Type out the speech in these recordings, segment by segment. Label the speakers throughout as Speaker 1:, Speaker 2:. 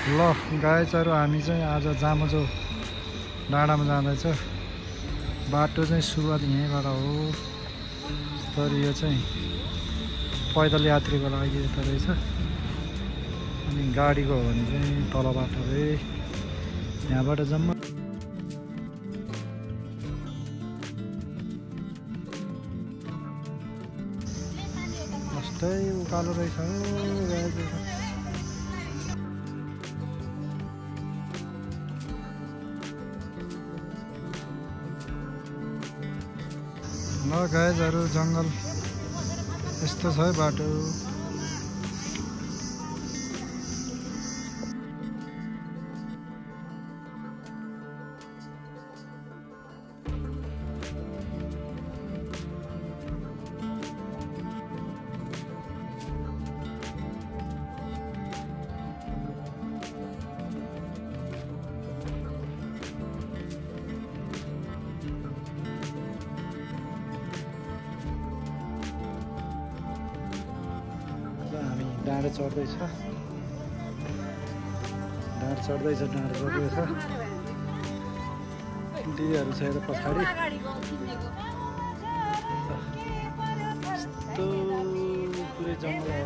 Speaker 1: ल गाइजहरु हामी चाहिँ आज जामोजो डाँडामा जाँदैछ। बाटो चाहिँ सुरुवात यहीँबाट हो, तर यो चाहिँ पैदल यात्रीको लागि यता रहेछ, अनि गाडीको हो भने चाहिँ तल बाटो रे। यहाँबाट जम्मा कस्तै उकालो रहेछ हो गाइजहरु। ल गाइजहरु जंगल यस्तो छ है बाटो। हामी डाँडो चढ्दैछ, दिदीहरू छ यता पछाडि। यस्तो पुरै जङ्गल हो,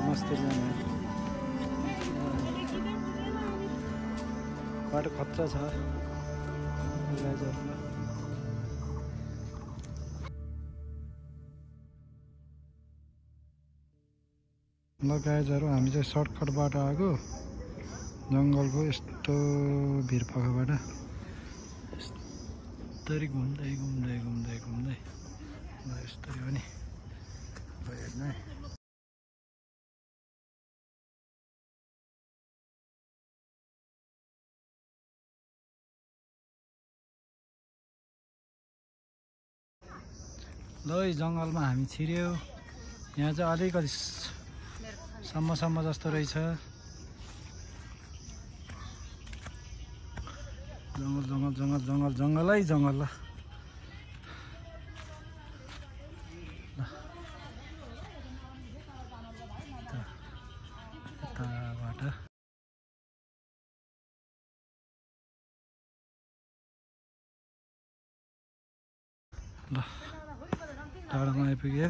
Speaker 1: मस्ती जाने बाटो खतरा छ। ल गाइजहरु हामी चाहिँ सर्टकटबाट आएको जङ्गलको यस्तो भिरपखबाट यस्तरी घुम्दै ल यस्तरी हो नि। ल हेर्नु है, ल यी जङ्गलमा हामी छिर्यो। यहाँ चाहिँ अलिकति सम्म जस्तो रहेछ। जङ्गलै जङ्गल। ल यताबाट ल टाढामा आइपुग्यो।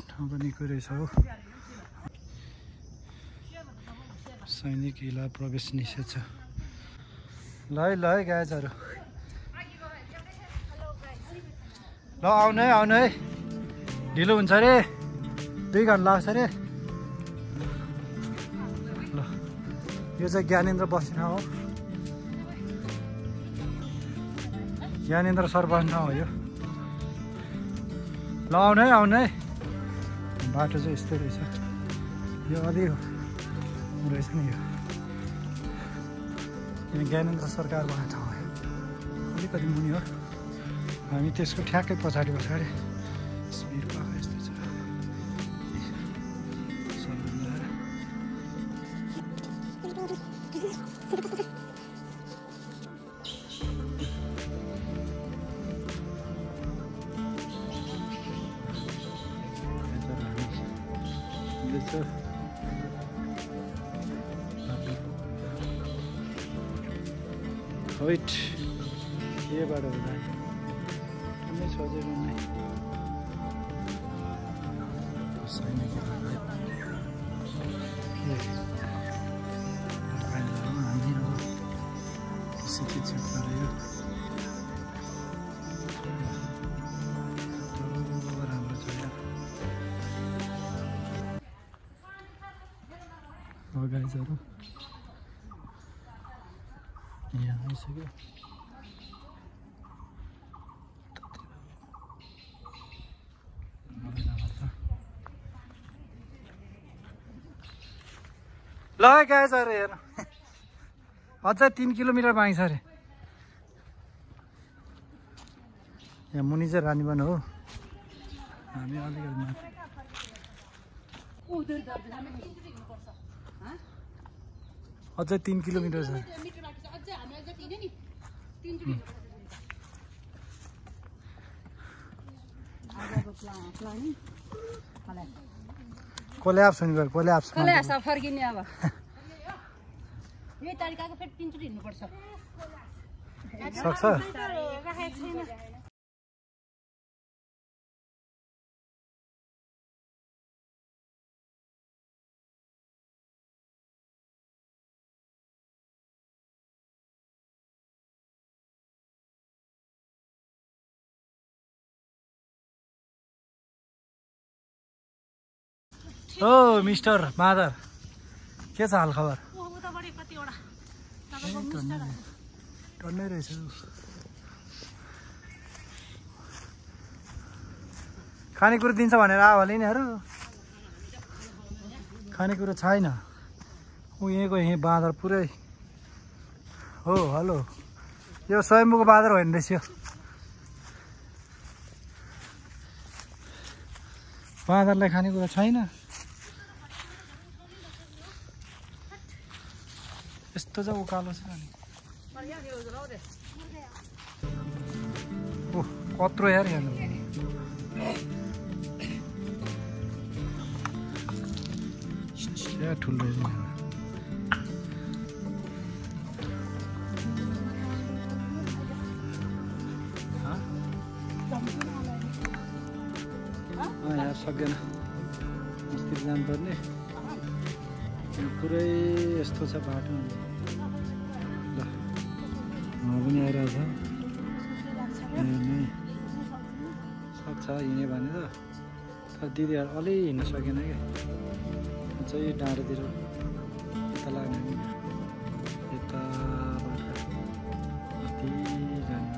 Speaker 1: ठाउँ पनि निकै रहेछ हो। सैनिक इला प्रवेश निषेध छ। ल है गाइजहरु, ल आउनु है, ढिलो हुन्छ अरे, 2 घन्टा लाग्छ अरे। ल यो चाहिँ ज्ञानेन्द्र बस्ने ठाउँ हो, ज्ञानेन्द्र सर बस्ने ठाउँ हो यो। ल आउनु है, बाटो चाहिँ यस्तै रहेछ। यो अलि रहेछ नि, यो ज्ञानेन्द्र सरकार बनाएको ठाउँ हो, अलिकति मुनि हो। हामी त्यसको ठ्याक्कै पछाडि भिरपख यस्तो छ। वेट के बाटो होला कुनै सजिलो नै। सिटी क्षेत्र रह्यो, राम्रो छ यार। गाइजहरु यहाँ आइसक्यो। ल गाइजहरु हेर्नु, अझै 3 किलोमिटर बाँकी छ अरे। यहाँ मुनि चाहिँ रानीवन हो, हामी अलिकति माथि। अझै 3 किलोमिटर छ। कोल्याप्स हुने भयो कोल्याप्स
Speaker 2: फर्किने अब यही तरिकाको फेरि 3 चोटि हिँड्नुपर्छ
Speaker 1: सक्छ ओ मिस्टर मादर के छ हाल खबर टन्नै रहेछ खानेकुरो दिन्छ भनेर आयो होला यिनीहरू खानेकुरो छैन ऊ यहीँको यहीँ बाँदर पुरै हो हेलो यो स्वयम्भूको बाँदर होइन रहेछ यो बाँदरलाई खानेकुरो छैन यस्तो चाहिँ उकालो छ नि ओ कत्रो यार हेर्नु ठुलो यहाँ सक्दैन अस्ति जानुपर्ने पुरै यस्तो छ बाटो ल पनि आइरहेछ सक्छ हिँड्यो भने त दिदीहरू अलि हिँड्न सकेन क्या चाहिँ डाँडोतिर यता लाग्ने यताबाट कति जाने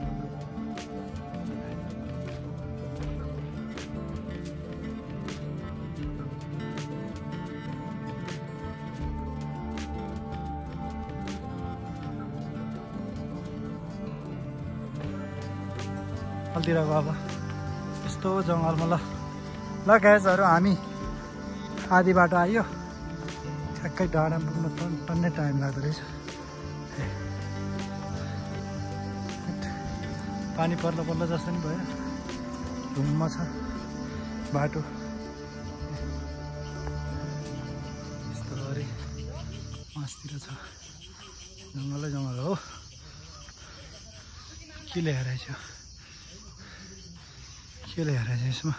Speaker 1: अलतिरको अब यस्तो जङ्गलमा ल गाइजहरू हामी आधी बाटो आयो ठ्याक्कै डाँडामा पुग्न टन्नै टाइम लाग्दो रहेछ पानी पर्ला पर्ला जस्तो नि भयो धुम्म छ बाटो यस्तो गरी मासतिर छ जङ्गलै जङ्गल हो के ल्याइरहेछ यसमा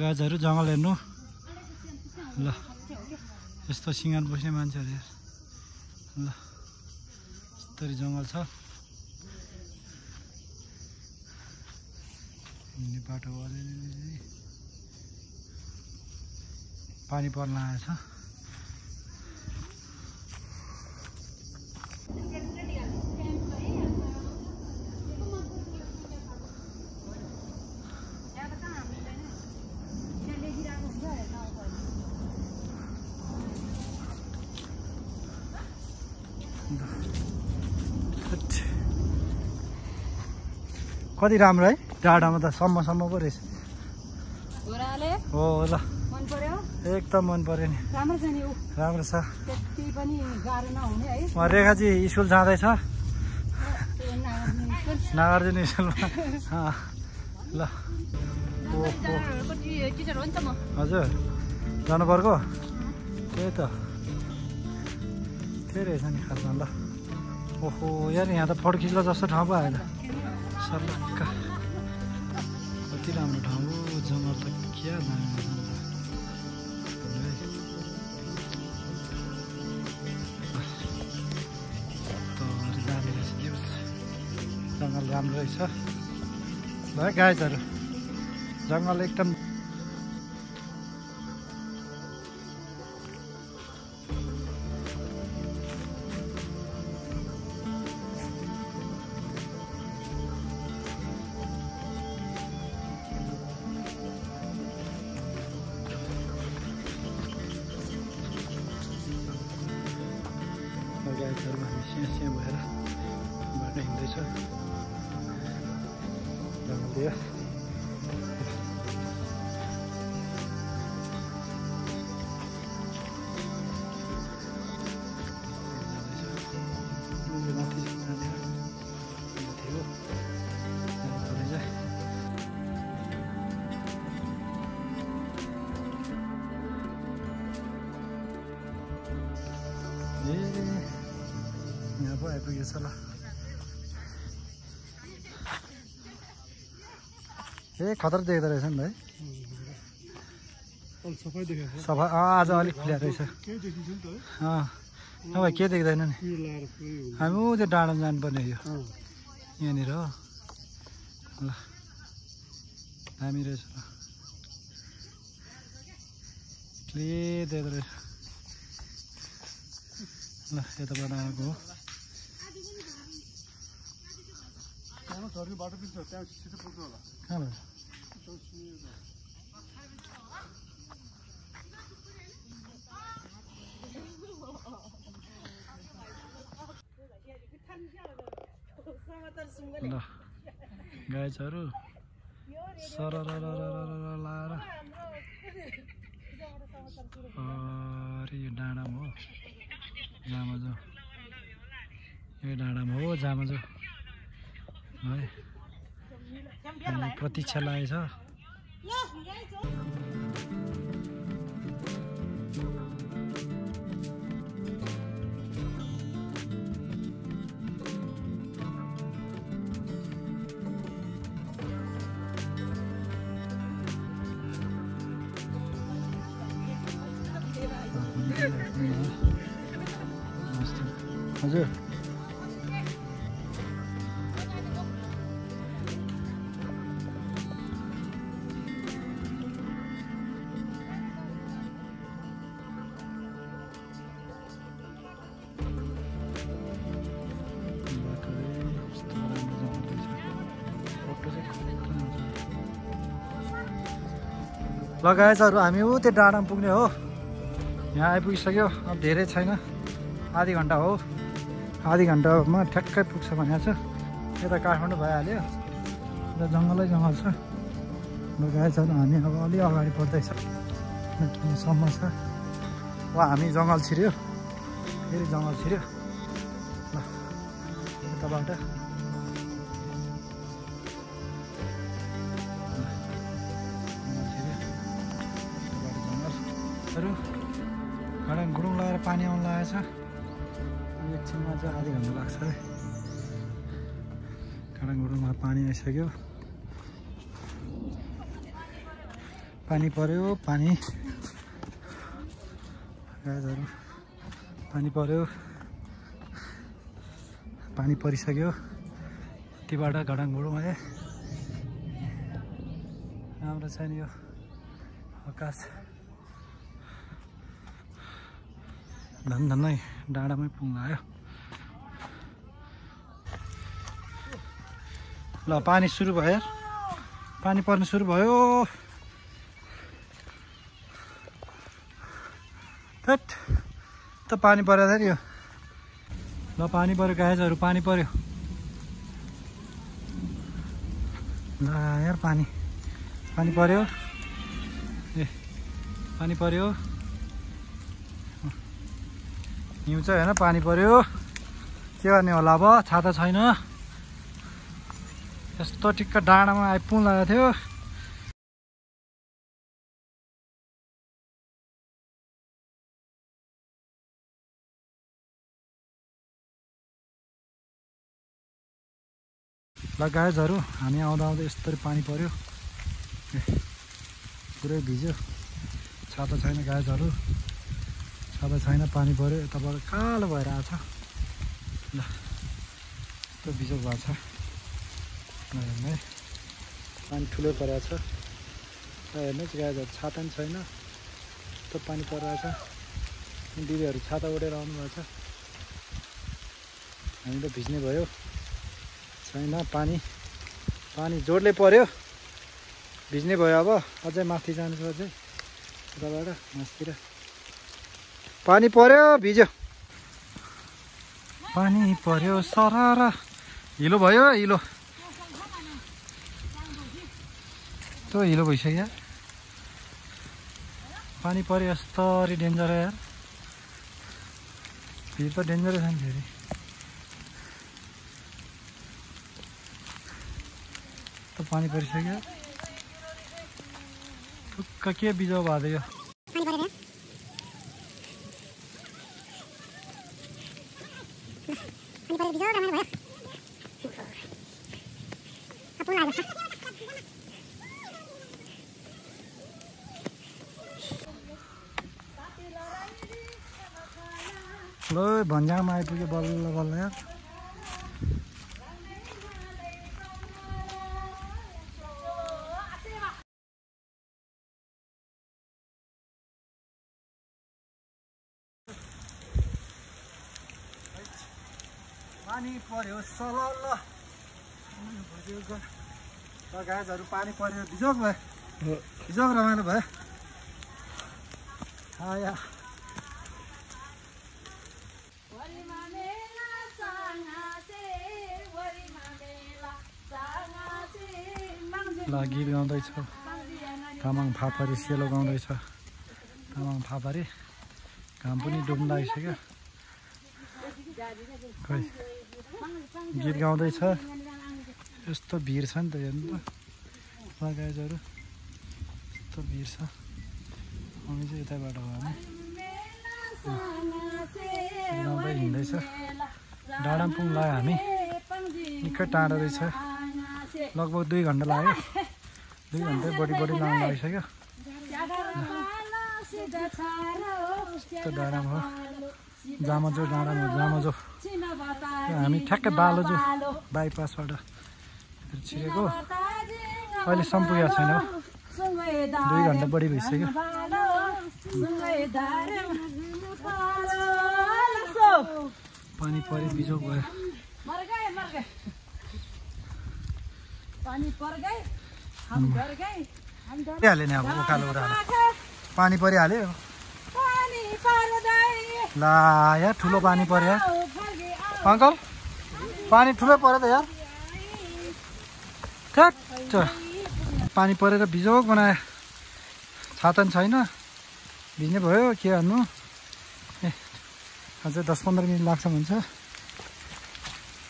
Speaker 1: गाजहरू जङ्गल हेर्नु ल यस्तो सिँगार बस्ने मान्छेहरू हेर ल यस्तरी जङ्गल छ हिँड्ने बाटो अलिअलि पानी पर्न आएछ कति राम्रो है डाँडामा त सम्म पो रहेछ हो ल एकदम मन पर्यो नि राम्रो छ रेखाजी स्कुल जाँदैछ नागार्जुन स्कुलमा ल हजुर जानु पर्को त्यही त त्यही रहेछ नि खासमा ल ओहो यार यहाँ त फोटो खिच्ला जस्तो ठाउँ पो आएन सर्लक्क कति राम्रो ठाउँ हो जङ्गल त क्या दामी रहेछ जङ्गल राम्रो रहेछ ल गाइजहरू जङ्गल एकदम गाइजहरू हामी सिया भएर बाटो हिँड्दैछ जङ्गलतिर माथि जाने आइपुगेछ ल ए खतरा देख्दो रहेछ नि भाइ सफा आज अलिक क्लियर रहेछ नभए के देख्दैन नि हामी ऊ त्यो डाँडामा जानुपर्ने यो यहाँनिर हो ल दामी रहेछ ल क्लियर देख्दो रहेछ ल यताबाट आएको हो कहाँ भयो ल गाइजहरू सरर लाएर अरे यो डाँडामा हो जामजो यो डाँडामा हो जामजो है हामी प्रतीक्षा लागेछ हजुर लगाएछहरू हामी ऊ त्यो डाँडामा पुग्ने हो यहाँ आइपुगिसक्यो अब धेरै छैन आधी घन्टा हो आधी घन्टामा ठ्याक्कै पुग्छ भनेको छ यता काठमाडौँ भइहाल्यो यता जङ्गलै जङ्गल छ लगाएछहरू हामी अब अलि अगाडि बढ्दैछ सम्म छ वा हामी जङ्गल छिर्यो फेरि जङ्गल छिर्यो ल यताबाट घडाङ गुडुङ लगाएर पानी आउनु लागेको छ एकछिनमा चाहिँ आधी घन्टा लाग्छ है घडाङ गुडुङमा पानी आइसक्यो पानी पर्यो पानी गाजहरू पानी पर्यो पानी परिसक्यो यतिबाट घडाङ गुडुङ है राम्रो छ नि यो आकाश धन्नै डाँडामै पुग्न आयो ल पानी सुरु भयो यार पानी पर्न सुरु भयो थट त पानी पर्यो त यो ल पानी पर्यो गाइजहरू पानी पर्यो ल यार पानी पानी पर्यो ए पानी पर्यो हिउँ चाहिँ होइन पानी पर्यो के गर्ने होला अब छाता छैन यस्तो टिक्क डाँडामा आइपुग्नु लागेको थियो ल गाइजहरू हामी आउँदा आउँदा यस्तरी पानी पर्यो पुरै भिज्यो छाता छैन गाइजहरू छाता छैन पानी पर्यो यताबाट कालो भएर आएको छ ल यस्तो भिजो भएको छ है पानी ठुलो परेको छ हेर्नुहोस् गाइजहरू छाता पनि छैन यस्तो पानी परिरहेको छ दिदीहरू छाता उडेर आउनुभएको छ हामी त भिज्ने भयो छैन पानी पानी जोडले पर्यो भिज्ने भयो अब अझै माथि जान्छ अझै यताबाट मासतिर पानी पर्यो भिज्यो पानी पर्यो सरर हिलो भयो हिलो त्यो हिलो भइसक्यो पानी पर्यो यस्तरी डेन्जर यार भिड त डेन्जरै छ नि फेरि पानी परिसक्यो ठुक्क के बिजो भएको यो
Speaker 3: पानी
Speaker 1: ल भन्ज्याङमा आइपुग्यो बल्ल बल्ल यार पानी पर्यो सलल्ल गाईहरू पानी पर्यो भिजोक भयो भिजोक रमाइलो भयो आया ल गीत गाउँदैछ तामाङ फापरी सेलो गाउँदैछ तामाङ फापरी घाम पनि डुब्न लागिसक्यो खै गीत गाउँदैछ यस्तो भिड छ नि त हेर्नु त गाईहरू यस्तो भिड छ हामी चाहिँ यताबाट हो हामी गाउँदै हिँड्दैछ डाँडामा पुग्न लाग्यो हामी निकै टाढो रहेछ लगभग 2 घन्टा लाग्यो 2 घन्टा बढी लाग्न लागिसक्यो यस्तो डाँडामा हो जामजो डाँडामा जामजो हामी ठ्याक्कै बालोजो बाइपासबाट छिरेको अहिलेसम्म पुगेको छैन 2 घन्टा बढी भइसक्यो पानी पऱ्यो बिजोक भयो हाल्यो नि अब उकालो उरालो पानी परिहाल्यो ला यार ठुलो पानी पर्यो यार अङ्कल पानी ठुलो पर्यो त यार ठ्याक्क पानी परेर बिजोक बनायो छाता पनि छैन भिज्ने भयो के गर्नु ए अझै 10-15 मिनट लाग्छ भन्छ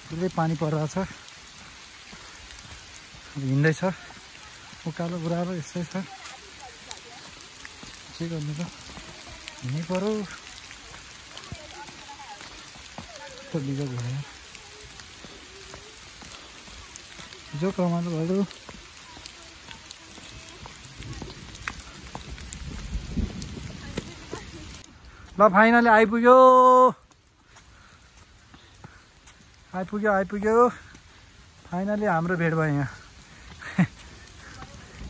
Speaker 1: पुरै पानी परिरहेको छ अब हिँड्दैछ उकालो बुढालो यस्तै छ के गर्नु त हिँड्नै पर्यो यस्तो बिजोक भयो बिजोक रमाइलो भयो ल फाइनली आइपुग्यो फाइनली हाम्रो भेट भयो यहाँ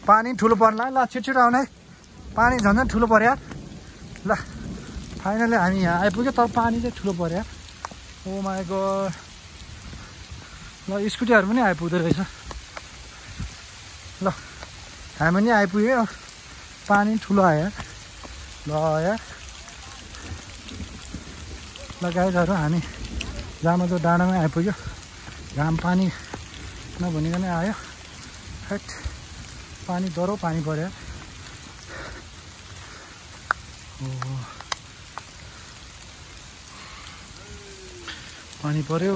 Speaker 1: पानी ठुलो पर्ला ल छिटो आउने पानी झन् ठुलो पर्यो ल फाइनली हामी यहाँ आइपुग्यो तर पानी चाहिँ ठुलो पर्यो ओ माई गॉड ल स्कुटीहरू पनि आइपुग्दो रहेछ ल हामी पनि आइपुग्यो पानी ठुलो आयो ल यार ल गाईहरू हामी जामजो डाँडामै आइपुग्यो घाम पानी नभनिकन आयो हेट पानी डह्रो पानी पर्यो पानी पर्यो